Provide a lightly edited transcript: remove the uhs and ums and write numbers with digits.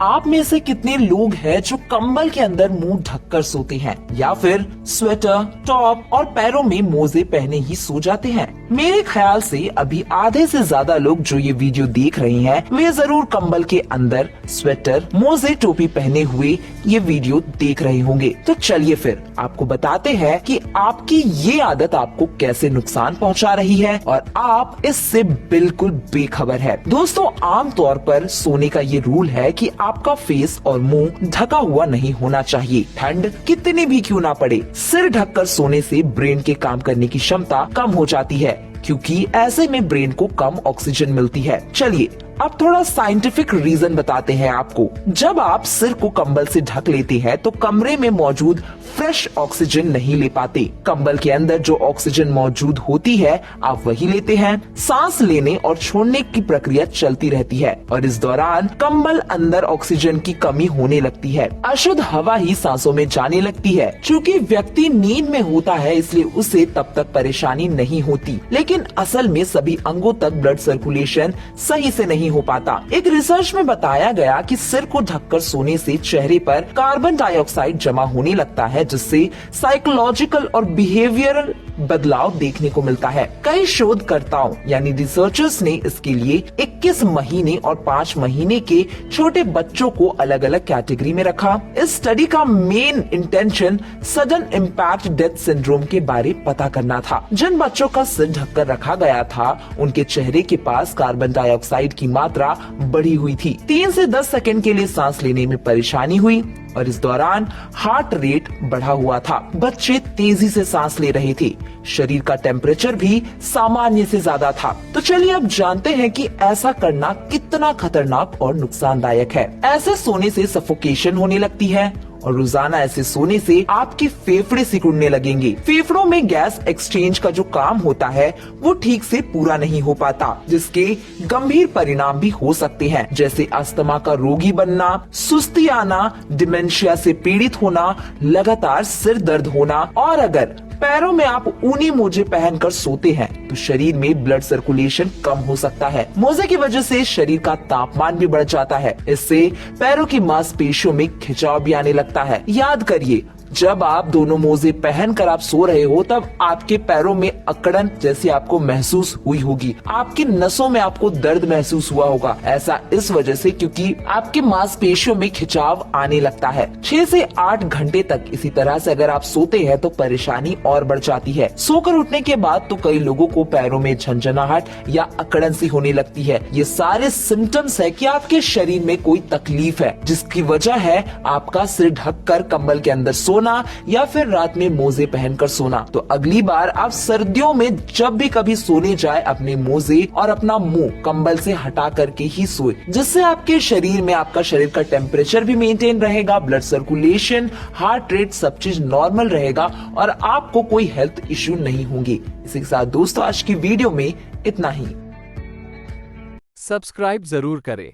आप में से कितने लोग हैं जो कंबल के अंदर मुंह ढककर सोते हैं या फिर स्वेटर, टॉप और पैरों में मोजे पहने ही सो जाते हैं? मेरे ख्याल से अभी आधे से ज्यादा लोग जो ये वीडियो देख रहे हैं वे जरूर कंबल के अंदर स्वेटर, मोजे, टोपी पहने हुए ये वीडियो देख रहे होंगे। तो चलिए फिर आपको बताते हैं कि आपकी ये आदत आपको कैसे नुकसान पहुंचा रही है और आप इससे बिल्कुल बेखबर है। दोस्तों, आमतौर पर सोने का ये रूल है कि आपका फेस और मुंह ढका हुआ नहीं होना चाहिए। ठंड कितनी भी क्यों ना पड़े, सिर ढककर सोने से ब्रेन के काम करने की क्षमता कम हो जाती है, क्योंकि ऐसे में ब्रेन को कम ऑक्सीजन मिलती है। चलिए अब थोड़ा साइंटिफिक रीजन बताते हैं आपको। जब आप सिर को कंबल से ढक लेते हैं तो कमरे में मौजूद फ्रेश ऑक्सीजन नहीं ले पाते। कंबल के अंदर जो ऑक्सीजन मौजूद होती है आप वही लेते हैं। सांस लेने और छोड़ने की प्रक्रिया चलती रहती है और इस दौरान कंबल अंदर ऑक्सीजन की कमी होने लगती है। अशुद्ध हवा ही सांसों में जाने लगती है। चूँकि व्यक्ति नींद में होता है इसलिए उसे तब तक परेशानी नहीं होती, लेकिन असल में सभी अंगों तक ब्लड सर्कुलेशन सही से नहीं हो पाता। एक रिसर्च में बताया गया कि सिर को ढककर सोने से चेहरे पर कार्बन डाइऑक्साइड जमा होने लगता है, जिससे साइकोलॉजिकल और बिहेवियरल बदलाव देखने को मिलता है। कई शोधकर्ताओं यानी रिसर्चर्स ने इसके लिए 21 महीने और 5 महीने के छोटे बच्चों को अलग अलग कैटेगरी में रखा। इस स्टडी का main intention sudden impact death syndrome के बारे पता करना था। जिन बच्चों का सिर ढककर रखा गया था उनके चेहरे के पास कार्बन डाइऑक्साइड की मात्रा बढ़ी हुई थी। 3 से 10 सेकंड के लिए सांस लेने में परेशानी हुई और इस दौरान हार्ट रेट बढ़ा हुआ था। बच्चे तेजी से सांस ले रहे थे। शरीर का टेम्परेचर भी सामान्य से ज्यादा था। तो चलिए अब जानते हैं कि ऐसा करना कितना खतरनाक और नुकसानदायक है। ऐसे सोने से सफोकेशन होने लगती है और रोजाना ऐसे सोने से आपके फेफड़े सिकुड़ने लगेंगे। फेफड़ों में गैस एक्सचेंज का जो काम होता है वो ठीक से पूरा नहीं हो पाता, जिसके गंभीर परिणाम भी हो सकते हैं, जैसे अस्थमा का रोगी बनना, सुस्ती आना, डिमेंशिया से पीड़ित होना, लगातार सिर दर्द होना। और अगर पैरों में आप ऊनी मोजे पहनकर सोते हैं तो शरीर में ब्लड सर्कुलेशन कम हो सकता है। मोजे की वजह से शरीर का तापमान भी बढ़ जाता है। इससे पैरों की मांसपेशियों में खिंचाव भी आने लगता है। याद करिए, जब आप दोनों मोजे पहनकर आप सो रहे हो तब आपके पैरों में अकड़न जैसी आपको महसूस हुई होगी। आपकी नसों में आपको दर्द महसूस हुआ होगा। ऐसा इस वजह से क्योंकि आपके मांसपेशियों में खिंचाव आने लगता है। 6 से 8 घंटे तक इसी तरह से अगर आप सोते हैं तो परेशानी और बढ़ जाती है। सोकर उठने के बाद तो कई लोगों को पैरों में झंझनाहट या अकड़न सी होने लगती है। ये सारे सिम्टम्स है कि आपके शरीर में कोई तकलीफ है, जिसकी वजह है आपका सिर ढककर कंबल के अंदर सोना या फिर रात में मोजे पहनकर सोना। तो अगली बार आप सर्दियों में जब भी कभी सोने जाए अपने मोजे और अपना मुंह कंबल से हटा करके ही सोए, जिससे आपके शरीर में आपका शरीर का टेम्परेचर भी मेंटेन रहेगा, ब्लड सर्कुलेशन, हार्ट रेट सब चीज नॉर्मल रहेगा और आपको कोई हेल्थ इश्यू नहीं होंगे। इसी के साथ दोस्तों आज की वीडियो में इतना ही। सब्सक्राइब जरूर करें।